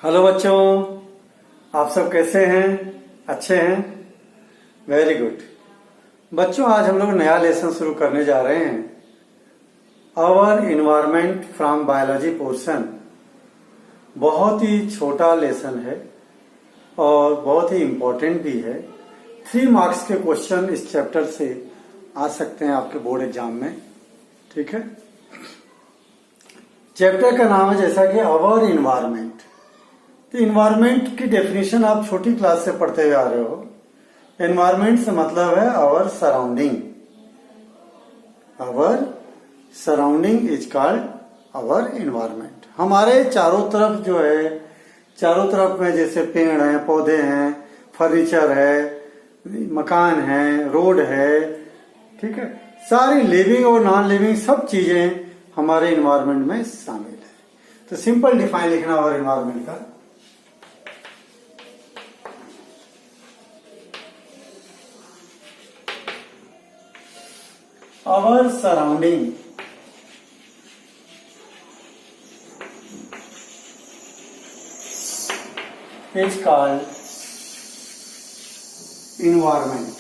Hello बच्चों, आप सब कैसे हैं? अच्छे हैं? Very good. बच्चों, आज हम लोग नया लेसन शुरू करने जा रहे हैं। Our environment from biology portion. बहुत ही छोटा लेसन है और बहुत ही इम्पोर्टेंट भी है। 3 मार्क्स के क्वेश्चन इस चैप्टर से आ सकते हैं आपके बोर्ड एग्जाम में। ठीक है। चैप्टर का नाम है जैसा कि आवर इन्वायरमेंट। तो इन्वायरमेंट की डेफिनेशन आप छोटी क्लास से पढ़ते हुए आ रहे हो। एनवायरमेंट से मतलब है our surrounding. Our surrounding is called our environment. हमारे चारों तरफ जो है, चारों तरफ में जैसे पेड़ हैं, पौधे हैं, फर्नीचर है, मकान है, रोड है, ठीक है, सारी लिविंग और नॉन लिविंग सब चीजें हमारे इन्वायरमेंट में शामिल है। तो सिंपल डिफाइन लिखना आवर इन्वायरमेंट का। Our surrounding is called environment.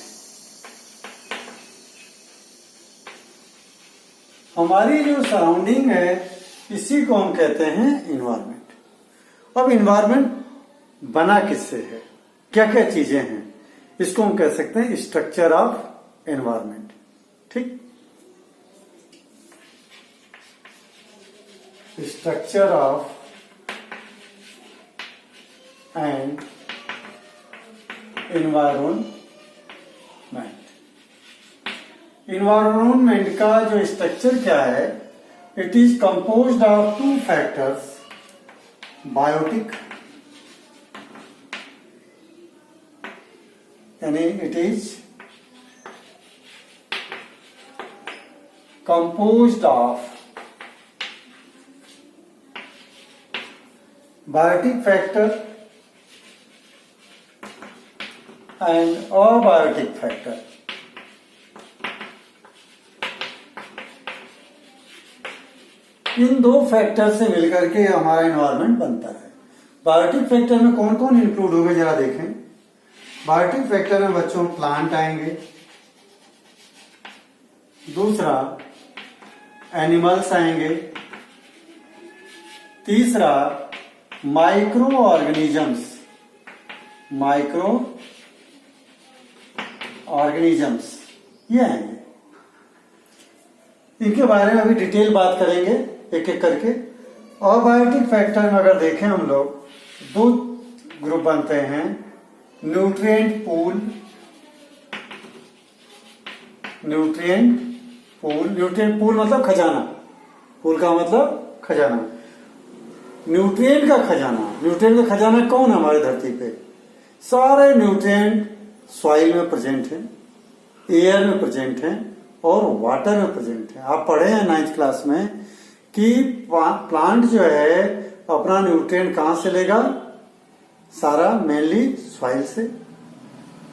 हमारी जो सराउंडिंग है इसी को हम कहते हैं इन्वायरमेंट। अब इन्वायरमेंट बना किससे है, क्या क्या चीजें हैं, इसको हम कह सकते हैं स्ट्रक्चर ऑफ एनवायरमेंट। ठीक। Structure of and environment। environment का जो स्ट्रक्चर क्या है, it is composed of 2 factors, biotic यानी it is composed of biotic factor and abiotic factor। इन 2 फैक्टर से मिलकर के हमारा एनवायरनमेंट बनता है। बायोटिक फैक्टर में कौन कौन इंक्लूड होंगे जरा देखें। बायोटिक फैक्टर में बच्चों प्लांट आएंगे, दूसरा एनिमल्स आएंगे, तीसरा माइक्रो ऑर्गेनिजम्स, माइक्रो ऑर्गेनिजम्स ये आएंगे। इनके बारे में अभी डिटेल बात करेंगे एक एक करके। और बायोटिक फैक्टर में अगर देखें हम लोग 2 ग्रुप बनते हैं, न्यूट्रिएंट पूल, न्यूट्रिएंट पूल मतलब खजाना, पूल का मतलब खजाना, न्यूट्रिएंट का खजाना। न्यूट्रिएंट का खजाना कौन है हमारी धरती पे? सारे न्यूट्रिएंट सॉइल में प्रेजेंट हैं, एयर में प्रेजेंट हैं और वाटर में प्रेजेंट है। आप पढ़े हैं 9th क्लास में कि प्लांट जो है अपना न्यूट्रिएंट कहां से लेगा? सारा मेनली सॉइल से।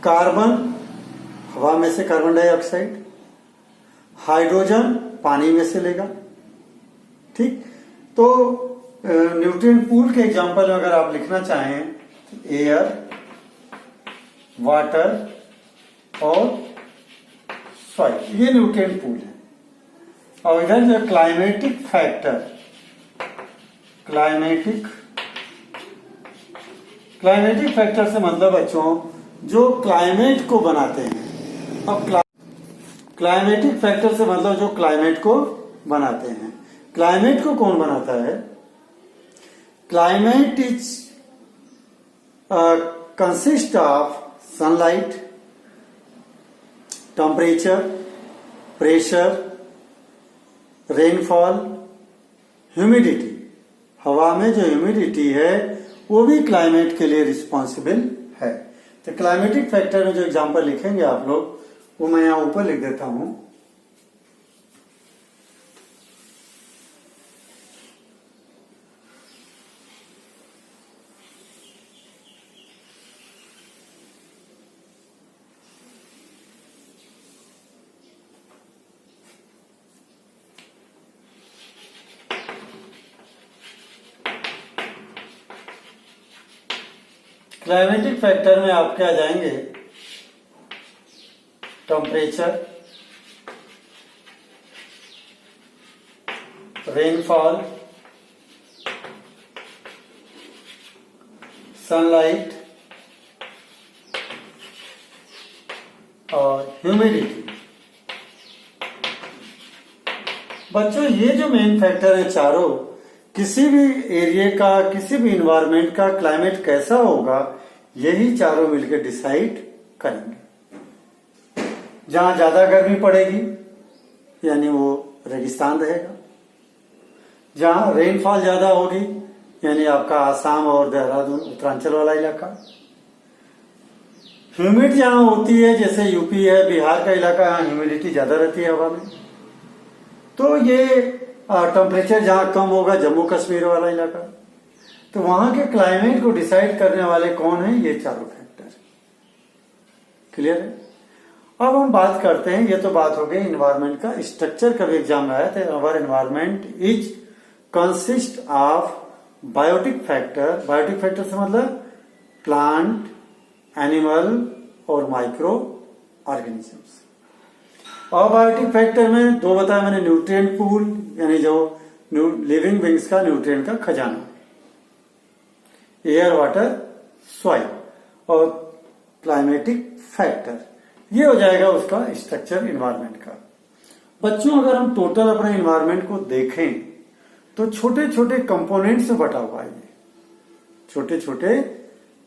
कार्बन हवा में से, कार्बन डाइऑक्साइड, हाइड्रोजन पानी में से लेगा। ठीक। तो न्यूट्रिएंट पूल के एग्जांपल अगर आप लिखना चाहें, एयर, वाटर और सॉइल, ये न्यूट्रिएंट पूल है। और इधर जो क्लाइमेटिक फैक्टर, क्लाइमेटिक फैक्टर से मतलब बच्चों जो क्लाइमेट को बनाते हैं। अब क्लाइमेटिक फैक्टर से मतलब जो क्लाइमेट को बनाते हैं। क्लाइमेट को कौन बनाता है? Climate is consist of sunlight, temperature, pressure, rainfall, humidity। हवा में जो ह्यूमिडिटी है वो भी क्लाइमेट के लिए रिस्पॉन्सिबल है। तो क्लाइमेटिक फैक्टर में जो एग्जांपल लिखेंगे आप लोग, वो मैं यहां ऊपर लिख देता हूं। क्लाइमेटिक फैक्टर में आपके आ जाएंगे टेम्परेचर, रेनफॉल, सनलाइट और ह्यूमिडिटी। बच्चों ये जो मेन फैक्टर है चारों, किसी भी एरिया का, किसी भी इन्वायरमेंट का क्लाइमेट कैसा होगा, यही चारों मिलकर डिसाइड करेंगे। जहां ज्यादा गर्मी पड़ेगी यानी वो रेगिस्तान रहेगा, जहां रेनफॉल ज्यादा होगी यानी आपका आसाम और देहरादून उत्तरांचल वाला इलाका। ह्यूमिड जहां होती है जैसे यूपी है, बिहार का इलाका, यहाँ ह्यूमिडिटी ज्यादा रहती है हवा में। तो ये टेम्परेचर जहां कम होगा, जम्मू कश्मीर वाला इलाका। तो वहां के क्लाइमेट को डिसाइड करने वाले कौन है? ये चारों फैक्टर। क्लियर है? अब हम बात करते हैं, ये तो बात हो गई इन्वायरमेंट का स्ट्रक्चर। कभी एग्जाम में आया था, our environment is consist of biotic factor. Biotic factor से मतलब प्लांट, एनिमल और माइक्रो ऑर्गेनिजम्स। अबायोटिक फैक्टर में दो बताया मैंने, न्यूट्रिएंट पूल यानी जो लिविंग बींग्स का न्यूट्रिएंट का खजाना, एयर, वाटर, सॉइल, और क्लाइमेटिक फैक्टर। ये हो जाएगा उसका स्ट्रक्चर इन्वायरमेंट का। बच्चों अगर हम टोटल अपने इन्वायरमेंट को देखें तो छोटे छोटे कंपोनेंट्स में बटा हुआ है। ये छोटे छोटे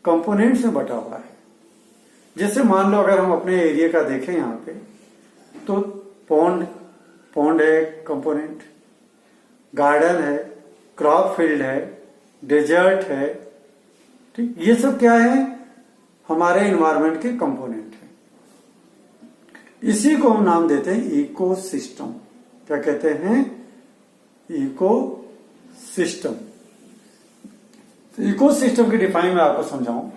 कंपोनेंट्स में बटा हुआ है। जैसे मान लो अगर हम अपने एरिया का देखें यहाँ पे, तो पॉन्ड है कंपोनेंट, गार्डन है, क्रॉप फील्ड है, डेजर्ट है। ठीक, ये सब क्या है? हमारे इन्वायरमेंट के कंपोनेंट है। इसी को हम नाम देते हैं इकोसिस्टम। क्या कहते हैं? इकोसिस्टम। इकोसिस्टम की डिफाइन मैं आपको समझाऊं।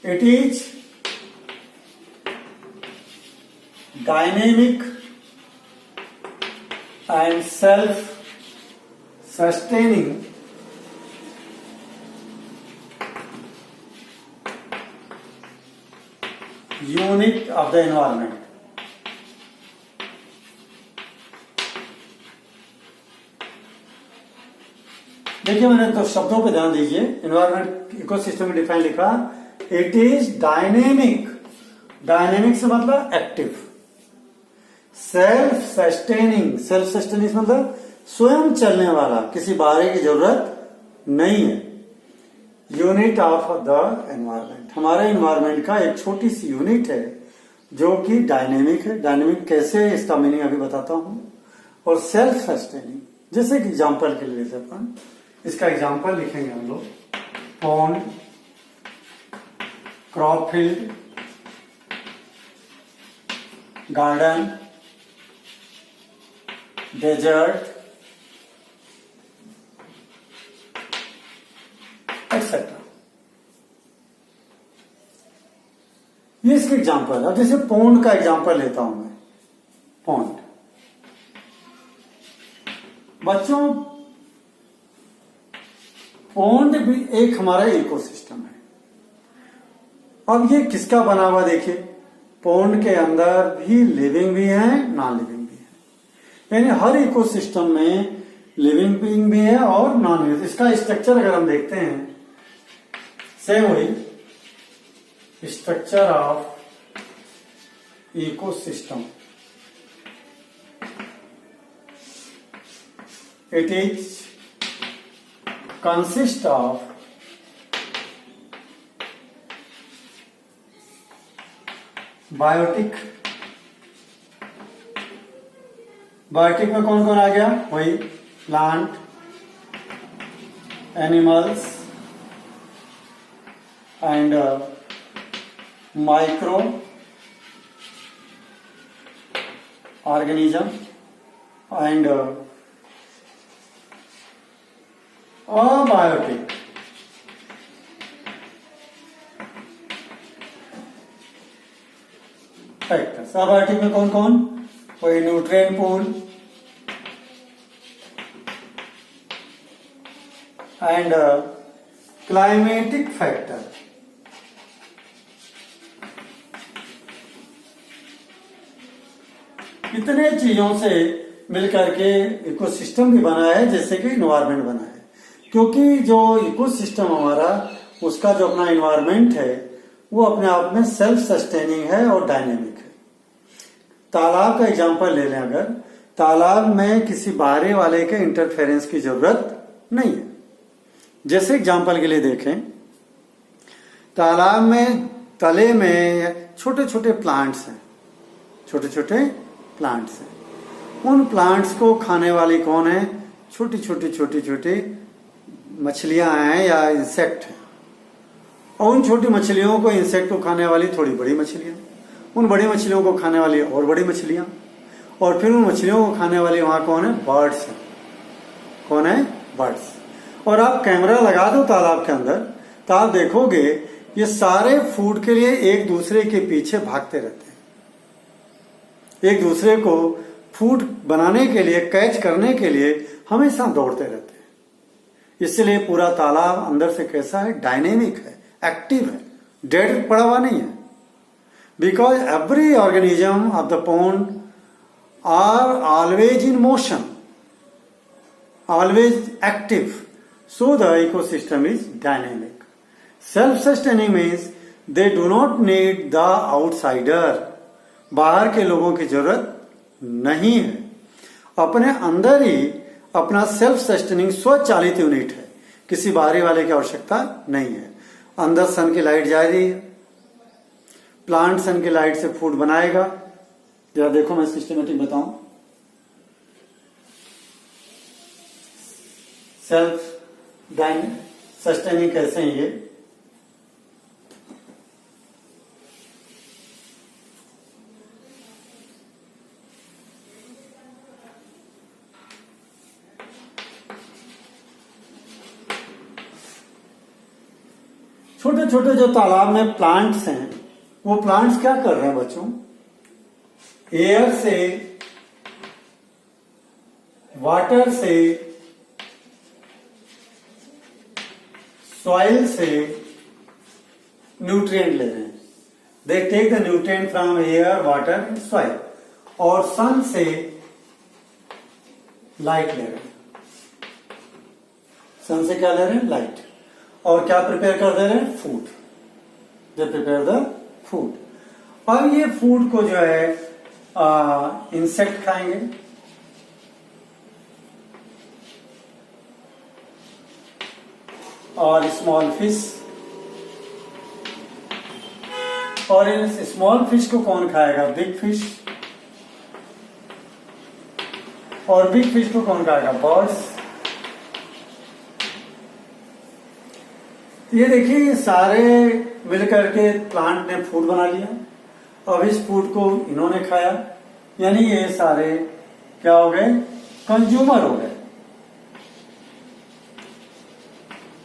It is dynamic and self-sustaining unit of the environment. देखिए मैंने तो शब्दों पे ध्यान दीजिए। एनवायरमेंट इकोसिस्टम में डिफाइन लिखा, इट इज डायनेमिक। डायनेमिक से मतलब active, self sustaining. Self sustaining मतलब स्वयं चलने वाला, किसी बाहरी की जरूरत नहीं है। यूनिट ऑफ द एनवायरमेंट, हमारे एनवायरमेंट का एक छोटी सी यूनिट है जो कि डायनेमिक है। डायनेमिक कैसे है इसका मीनिंग अभी बताता हूं। और सेल्फ सस्टेनिंग, जैसे कि एग्जाम्पल के लिए अपन इसका एग्जाम्पल लिखेंगे हम लोग। Pond, crop field, garden, desert, etcetera. ये इसके एग्जाम्पल। अब जैसे पॉन्ड का एग्जाम्पल लेता हूं मैं। पॉन्ड बच्चों, पॉन्ड भी एक हमारा इकोसिस्टम है। अब ये किसका बना हुआ देखिए। पॉन्ड के अंदर भी लिविंग भी है, नॉन लिविंग भी है। यानी हर इकोसिस्टम में लिविंग बीइंग भी है और नॉन लिविंग। इसका स्ट्रक्चर अगर हम देखते हैं, सेम वही structure of ecosystem. It is consist of biotic. Biotic में कौन कौन आ गया? वही plant, animals and micro organism and abiotic. Factors. Abiotic में कौन कौन? वही nutrient pool and climatic factor. इतने चीजों से मिलकर के इकोसिस्टम भी बना है, जैसे कि इन्वायरमेंट बना है। क्योंकि जो इकोसिस्टम हमारा, उसका जो अपना इन्वायरमेंट है वो अपने आप में सेल्फ सस्टेनिंग है और डायनेमिक है। तालाब का एग्जांपल ले लें, अगर तालाब में किसी बाहरी वाले के इंटरफेरेंस की जरूरत नहीं है। जैसे एग्जांपल के लिए देखें, तालाब में तले में छोटे छोटे प्लांट्स हैं, छोटे छोटे प्लांट्स हैं। उन प्लांट्स को खाने वाली कौन है? छोटी छोटी छोटी छोटी मछलियां हैं या इंसेक्ट हैं। और उन छोटी मछलियों को, इंसेक्ट को खाने वाली थोड़ी बड़ी मछलियां, उन बड़ी मछलियों को खाने वाली और बड़ी मछलियां, और फिर उन मछलियों को खाने वाली वहां कौन है? बर्ड्स हैं। कौन है? बर्ड्स। और आप कैमरा लगा दो तालाब के अंदर, तो आप देखोगे ये सारे फूड के लिए एक दूसरे के पीछे भागते रहते हैं, एक दूसरे को फूड बनाने के लिए, कैच करने के लिए हमेशा दौड़ते रहते हैं। इसलिए पूरा तालाब अंदर से कैसा है? डायनेमिक है, एक्टिव है, डेड पड़ा हुआ नहीं है। Because every organism of the pond are always in motion, always active, so the ecosystem is dynamic. Self-sustaining means they do not need the outsider. बाहर के लोगों की जरूरत नहीं है, अपने अंदर ही अपना सेल्फ सस्टेनिंग स्वचालित यूनिट है, किसी बाहरी वाले की आवश्यकता नहीं है। अंदर सन की लाइट जा रही है, प्लांट सन की लाइट से फूड बनाएगा। जरा देखो, मैं सिस्टमेटिक बताऊं। सेल्फ सस्टेनिंग कैसे हैं ये? छोटे छोटे जो तालाब में प्लांट्स हैं, वो प्लांट्स क्या कर रहे हैं बच्चों? एयर से, वाटर से, सॉइल से न्यूट्रिएंट ले रहे हैं। They take the nutrient from air, water and soil. और सन से लाइट ले रहे हैं। सन से क्या ले रहे हैं? लाइट। और क्या प्रिपेयर कर दे रहे हैं? Food. They prepare the food. अब ये फूड को जो है इंसेक्ट खाएंगे, और स्मॉल फिश। और इन स्मॉल फिश को कौन खाएगा? Big fish. और बिग फिश को कौन खाएगा? बर्ड्स। ये देखिए, ये सारे मिलकर के प्लांट ने फूड बना लिया। अब इस फूड को इन्होंने खाया, यानी ये सारे क्या हो गए? कंज्यूमर हो गए,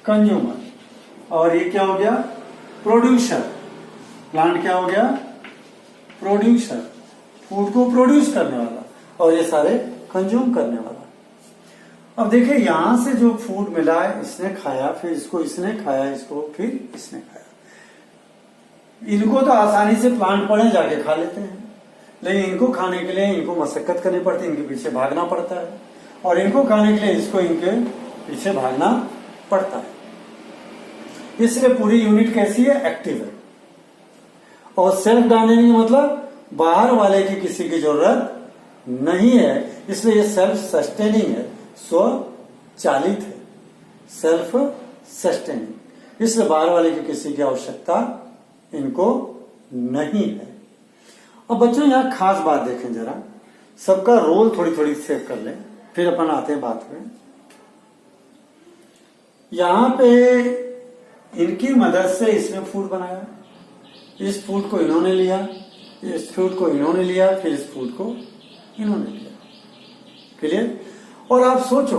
कंज्यूमर। और ये क्या हो गया? प्रोड्यूसर। प्लांट क्या हो गया? प्रोड्यूसर, फूड को प्रोड्यूस करने वाला, और ये सारे कंज्यूम करने वाला। अब देखिए, यहां से जो फूड मिला है, इसने खाया, फिर इसको इसने खाया, इसको फिर इसने खाया। इनको तो आसानी से प्लांट पड़े जाके खा लेते हैं, लेकिन इनको खाने के लिए इनको मशक्कत करनी पड़ती है, इनके पीछे भागना पड़ता है। और इनको खाने के लिए इसको इनके पीछे भागना पड़ता है। इसलिए पूरी यूनिट कैसी है? एक्टिव है। और सेल्फ डायनेमिक मतलब बाहर वाले की किसी की जरूरत नहीं है, इसलिए ये सेल्फ सस्टेनिंग है, स्वचालित है, सेल्फ सस्टेनिंग। इसलिए बाहर वाले की किसी की आवश्यकता इनको नहीं है। अब बच्चों, यहां खास बात देखें जरा, सबका रोल थोड़ी थोड़ी सेव कर लें, फिर अपन आते हैं बात में। यहां पे इनकी मदद से इसने फूड बनाया, इस फूड को इन्होंने लिया, इस फूड को इन्होंने लिया, फिर इस फूड को इन्होंने लिया। क्लियर? और आप सोचो,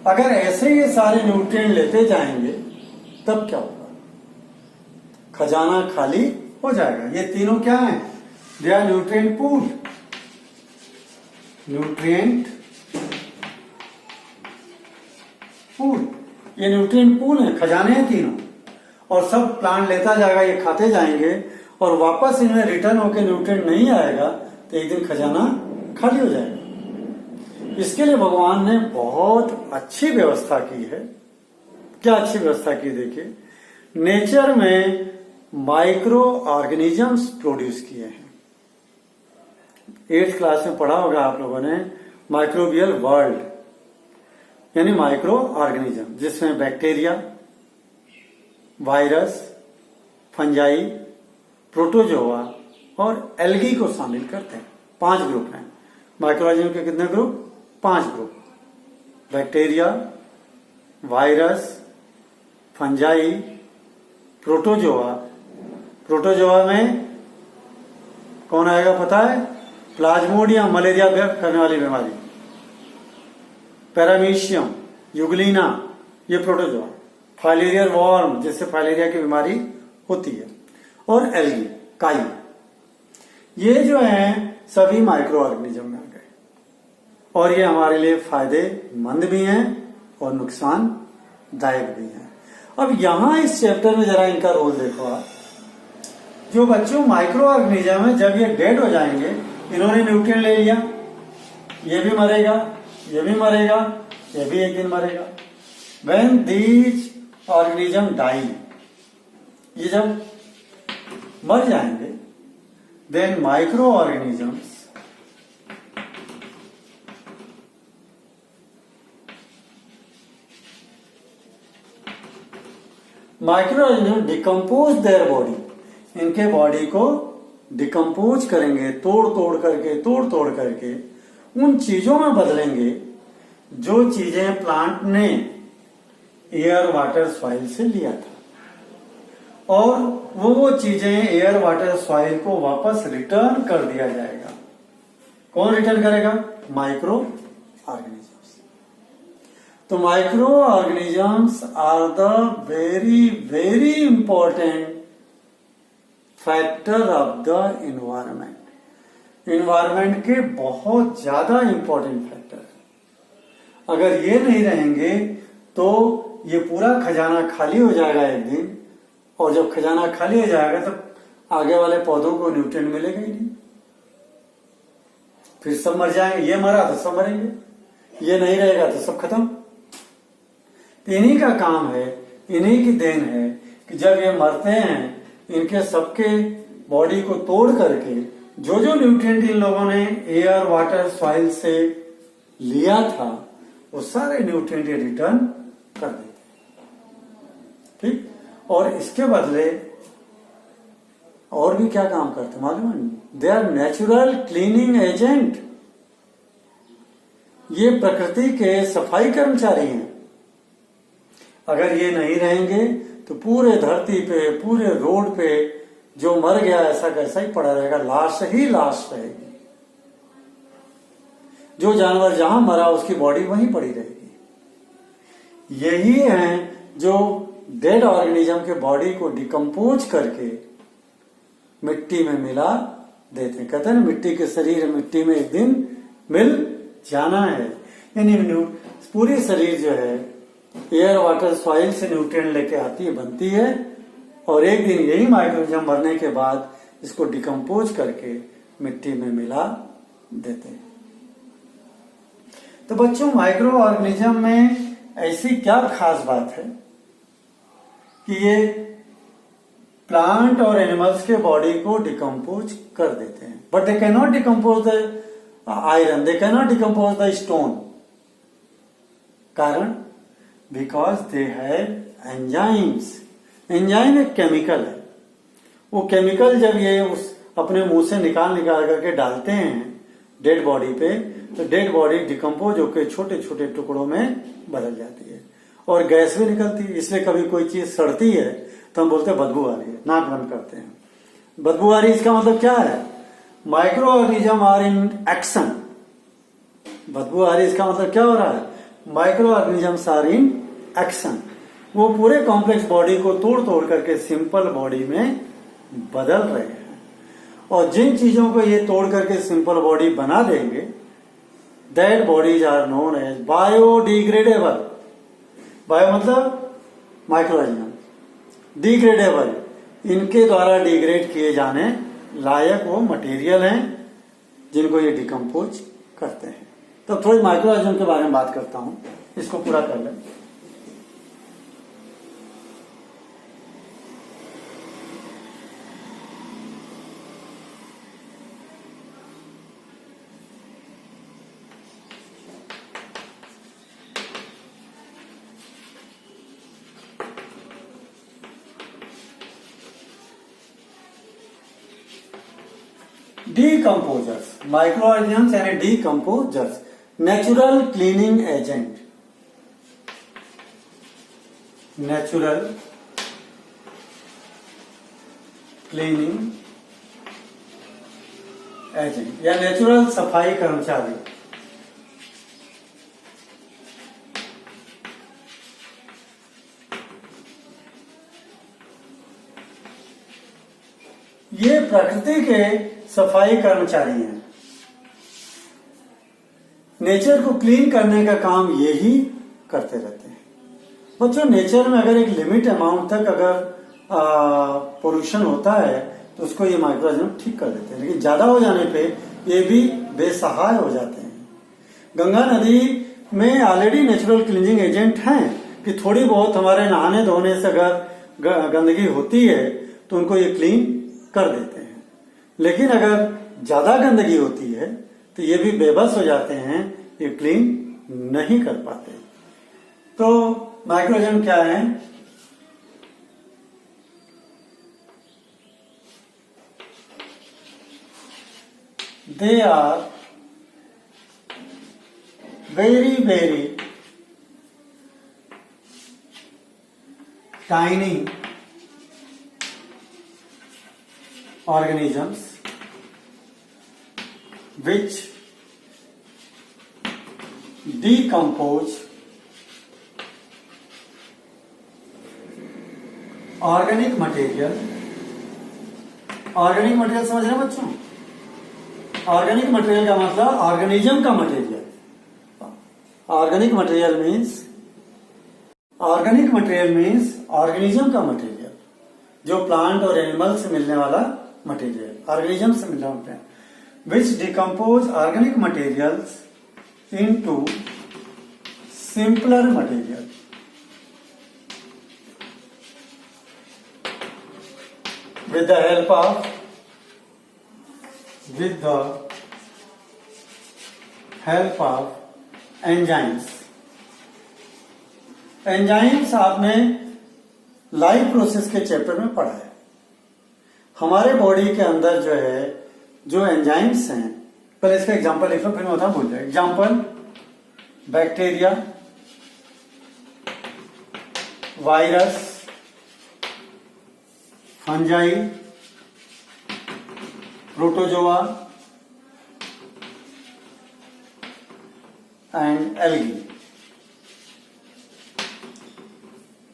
अगर ऐसे ये सारे न्यूट्रिएंट लेते जाएंगे तब क्या होगा? खजाना खाली हो जाएगा। ये तीनों क्या हैं? They are nutrient pool, nutrient pool, ये न्यूट्रिएंट पूल है, खजाने हैं तीनों, और सब प्लांट लेता जाएगा, ये खाते जाएंगे और वापस इनमें रिटर्न होकर न्यूट्रिएंट नहीं आएगा तो एक दिन खजाना खाली हो जाएगा। इसके लिए भगवान ने बहुत अच्छी व्यवस्था की है। क्या अच्छी व्यवस्था की, देखिए नेचर में माइक्रो ऑर्गेनिजम्स प्रोड्यूस किए हैं। 8th क्लास में पढ़ा होगा आप लोगों ने माइक्रोबियल वर्ल्ड, यानी माइक्रो ऑर्गेनिज्म, जिसमें बैक्टीरिया, वायरस, फंजाई, प्रोटोजोआ और एल्गी को शामिल करते हैं। 5 ग्रुप हैं माइक्रो ऑर्गेनिज्म के। कितने group? 5 group. Bacteria, virus, fungi, protozoa. Protozoa में कौन आएगा पता है? प्लाज्मोडियम, मलेरिया व्यक्त करने वाली बीमारी, पैरामीशियम, यूग्लिना, ये प्रोटोजोआ। फाइलेरियर वॉर्म, जिससे फाइलेरिया की बीमारी होती है, और एल्गी, काई। ये जो हैं सभी माइक्रो ऑर्गेनिज्म में आ गए, और ये हमारे लिए फायदेमंद भी हैं और नुकसानदायक भी हैं। अब यहां इस चैप्टर में जरा इनका रोल देखो आप। जो बच्चों माइक्रो ऑर्गेनिज्म है, जब ये डेड हो जाएंगे, इन्होंने न्यूट्रिएंट ले लिया, ये भी मरेगा, ये भी मरेगा, ये भी एक दिन मरेगा। When these organism die, ये जब मर जाएंगे, then micro organisms decompose their body, इनके बॉडी को डिकम्पोज करेंगे, तोड़ तोड़ करके उन चीजों में बदलेंगे जो चीजें प्लांट ने एयर वाटर सॉइल से लिया था, और वो चीजें एयर वाटर सॉइल को वापस रिटर्न कर दिया जाएगा। कौन रिटर्न करेगा? Micro organisms. तो micro organisms are the very very important factor of the environment. Environment के बहुत ज्यादा इंपॉर्टेंट फैक्टर है। अगर ये नहीं रहेंगे तो ये पूरा खजाना खाली हो जाएगा एक दिन, और जब खजाना खाली हो जाएगा तो आगे वाले पौधों को न्यूट्रिएंट मिलेगा ही नहीं, फिर सब मर जाएंगे। ये मरा तो सब मरेंगे, ये नहीं रहेगा तो सब खत्म। तो इन्हीं का काम है, इन्हीं की देन है कि जब ये मरते हैं, इनके सबके बॉडी को तोड़ करके जो जो न्यूट्रिएंट इन लोगों ने एयर वाटर सॉइल से लिया था, वो सारे न्यूट्रिएंट ये रिटर्न कर देते। ठीक, और इसके बदले और भी क्या काम करते मालूम है? They are natural cleaning agent. ये प्रकृति के सफाई कर्मचारी हैं। अगर ये नहीं रहेंगे तो पूरे धरती पे, पूरे रोड पे जो मर गया ऐसा कैसा ही पड़ा रहेगा, लाश ही लाश रहेगी। जो जानवर जहां मरा उसकी बॉडी वहीं पड़ी रहेगी। यही है जो डेड ऑर्गेनिज्म के बॉडी को डिकम्पोज करके मिट्टी में मिला देते हैं। कहते हैं ना, मिट्टी के शरीर मिट्टी में एक दिन मिल जाना है। यानी पूरी शरीर जो है एयर वाटर सॉइल से न्यूट्रिएंट लेके आती है, बनती है, और एक दिन यही माइक्रोऑर्गेनिज्म मरने के बाद इसको डिकम्पोज करके मिट्टी में मिला देते हैं। तो बच्चों, माइक्रो ऑर्गेनिज्म में ऐसी क्या खास बात है कि ये प्लांट और एनिमल्स के बॉडी को डिकम्पोज कर देते हैं, but they can not decompose the iron, they can not decompose the stone. कारण? Because they have enzymes. Enzyme एक केमिकल है। वो केमिकल जब ये उस अपने मुंह से निकाल करके डालते हैं डेड बॉडी पे, तो डेड बॉडी डिकम्पोज होकर छोटे छोटे टुकड़ों में बदल जाती है, और गैस भी निकलती है। इसलिए कभी कोई चीज सड़ती है तो हम बोलते हैं बदबू आ रही है, नाक बंद करते हैं। बदबू आ रही है, इसका मतलब क्या है? Micro organism are in action. बदबू आ रही है, इसका मतलब क्या हो रहा है? Micro organisms are in action. वो पूरे कॉम्प्लेक्स बॉडी को तोड़ तोड़ करके सिंपल बॉडी में बदल रहे हैं, और जिन चीजों को ये तोड़ करके सिंपल बॉडी बना देंगे, that bodies are known as biodegradable. Bio मतलब माइक्रो ऑर्गेनिज्म, डिग्रेडेबल इनके द्वारा डिग्रेड किए जाने लायक वो मटेरियल हैं जिनको ये डिकम्पोज करते हैं। तो थोड़ी माइक्रो ऑर्गेनिज्म के बारे में बात करता हूं, इसको पूरा कर लें। Decomposers, microorganisms यानी decomposers, natural cleaning agent, natural cleaning agent या नेचुरल सफाई कर्मचारी। ये प्रकृति के सफाई कर्मचारी हैं। नेचर को क्लीन करने का काम ये ही करते रहते हैं। बच्चों, नेचर में अगर एक लिमिट अमाउंट तक अगर पोल्यूशन होता है तो उसको ये माइक्रो ऑर्गेनिज्म ठीक कर देते हैं, लेकिन ज्यादा हो जाने पे ये भी बेसहाय हो जाते हैं। गंगा नदी में ऑलरेडी नेचुरल क्लीनिंग एजेंट हैं कि थोड़ी बहुत हमारे नहाने धोने से अगर गंदगी होती है तो उनको ये क्लीन कर देते हैं, लेकिन अगर ज्यादा गंदगी होती है तो ये भी बेबस हो जाते हैं, ये क्लीन नहीं कर पाते। तो माइक्रो ऑर्गेनिज्म क्या है? They are very very tiny organisms which decompose organic material। Organic material समझ रहे हैं बच्चों? ऑर्गेनिक मटेरियल का मतलब ऑर्गेनिज्म का material. Organic material means organism का मटेरियल, जो प्लांट और एनिमल से मिलने वाला मटेरियल, ऑर्गेनिज्म से मिलने वाला, which decompose organic materials into simpler material with the help of enzymes। Enzymes आपने लाइफ प्रोसेस के चैप्टर में पढ़ा है। हमारे बॉडी के अंदर जो है, जो एंजाइम्स हैं, पहले इसका एग्जांपल लिख लो फिर मैं भूल जाए। Example, bacteria, virus, fungi, protozoa and algae.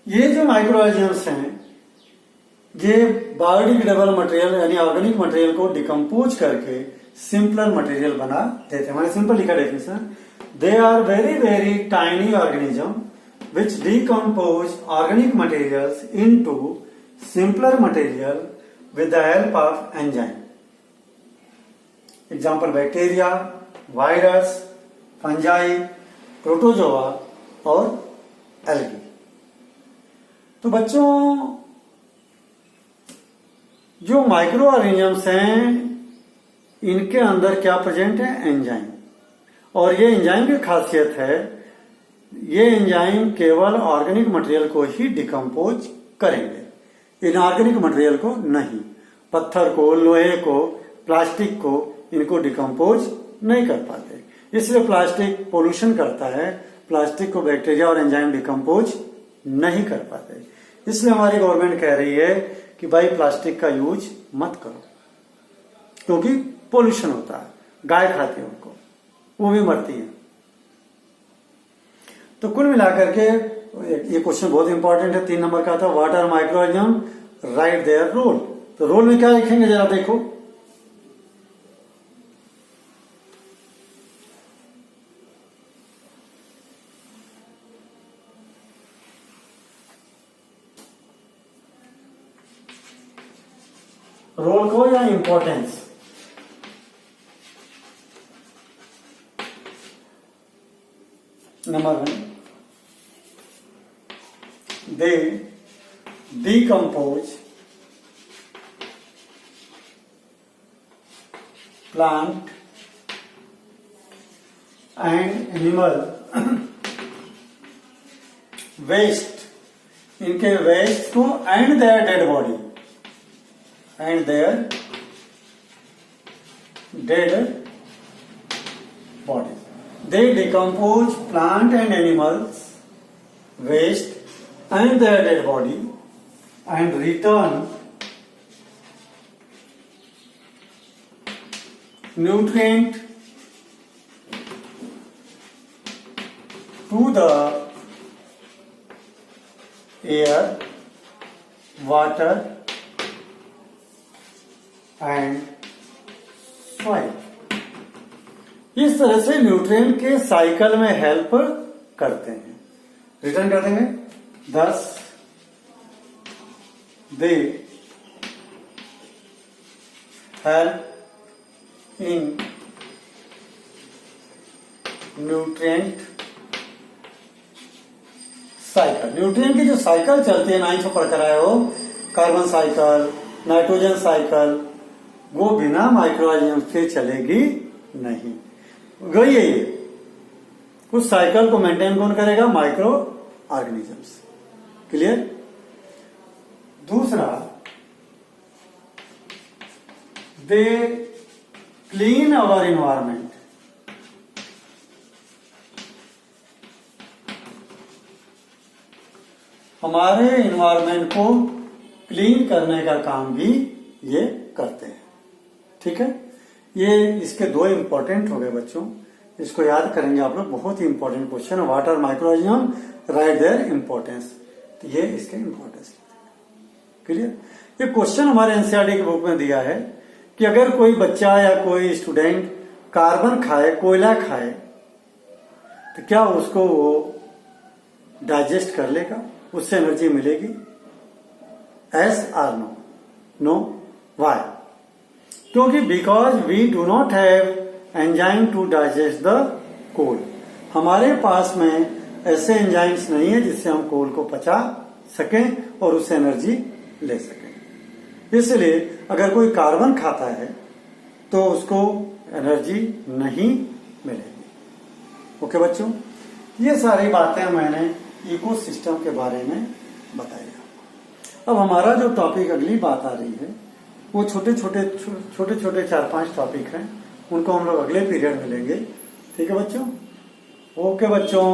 ये जो माइक्रो ऑर्गेनिज्म्स हैं, ये बायोडिग्रेडेबल मटेरियल यानी ऑर्गेनिक मटेरियल को डिकम्पोज करके सिंपलर मटेरियल बना देते हैं। मैंने सिंपल लिखा definition, they are very very tiny organism which decompose organic materials into simpler material with the help of enzyme. Example, bacteria, virus, fungi, protozoa और algae. तो बच्चों, जो माइक्रो ऑर्गेनिजम्स हैं, इनके अंदर क्या प्रेजेंट है? एंजाइम। और ये एंजाइम की खासियत है, ये एंजाइम केवल ऑर्गेनिक मटेरियल को ही डिकम्पोज करेंगे, इनऑर्गेनिक मटेरियल को नहीं। पत्थर को, लोहे को, प्लास्टिक को इनको डिकम्पोज नहीं कर पाते, इसलिए प्लास्टिक पोल्यूशन करता है। प्लास्टिक को बैक्टीरिया और एंजाइम डिकम्पोज नहीं कर पाते, इसलिए हमारी गवर्नमेंट कह रही है कि भाई प्लास्टिक का यूज मत करो, क्योंकि पोल्यूशन होता है। गाय खाती है उनको, वो भी मरती है। तो कुल मिलाकर के ये क्वेश्चन बहुत इंपॉर्टेंट है, 3 नंबर का था। What are micro organism, right their role. तो रोल में क्या लिखेंगे जरा देखो। रोल को या importance. Number 1, they decompose plant and animal waste, इनके वेस्ट को and their dead body, and their dead body. They decompose plant and animals waste and their dead body and return nutrient to the air, water and soil। इस तरह से nutrient के cycle में help करते हैं। Return कर देंगे 10, they help in nutrient cycle. Nutrient की जो साइकिल चलती है, 9 पढ़ कर आए हो, कार्बन साइकिल, नाइट्रोजन साइकिल, वो बिना माइक्रो ऑर्गेनिज्म के चलेगी नहीं। वही है ये, उस साइकिल को मेंटेन कौन करेगा? Micro organisms. क्लियर? दूसरा, दे क्लीन अवर इन्वायरमेंट। हमारे इन्वायरमेंट को क्लीन करने का काम भी ये करते हैं। ठीक है, ये इसके 2 इंपॉर्टेंट हो गए बच्चों, इसको याद करेंगे आप लोग। बहुत ही important question, what are micro organism, right their importance. तो ये इसके इंपॉर्टेंस। क्लियर? ये क्वेश्चन हमारे एनसीईआरटी के बुक में दिया है कि अगर कोई बच्चा या कोई स्टूडेंट कार्बन खाए, कोयला खाए, तो क्या उसको वो डाइजेस्ट कर लेगा? उससे एनर्जी मिलेगी? Yes or no? No. Why? क्योंकि because we do not have enzyme to digest the coal. हमारे पास में ऐसे एंजाइम्स नहीं है जिससे हम कोल को पचा सकें और उससे एनर्जी ले सकें। इसलिए अगर कोई कार्बन खाता है तो उसको एनर्जी नहीं मिलेगी। ओके बच्चों, ये सारी बातें मैंने इकोसिस्टम के बारे में बताई। अब हमारा जो टॉपिक अगली बात आ रही है वो छोटे छोटे 4-5 टॉपिक हैं, उनको हम लोग अगले पीरियड में लेंगे। ठीक है बच्चों? ओके बच्चों,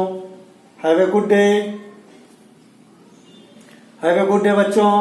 have a good day. Have a good day बच्चों।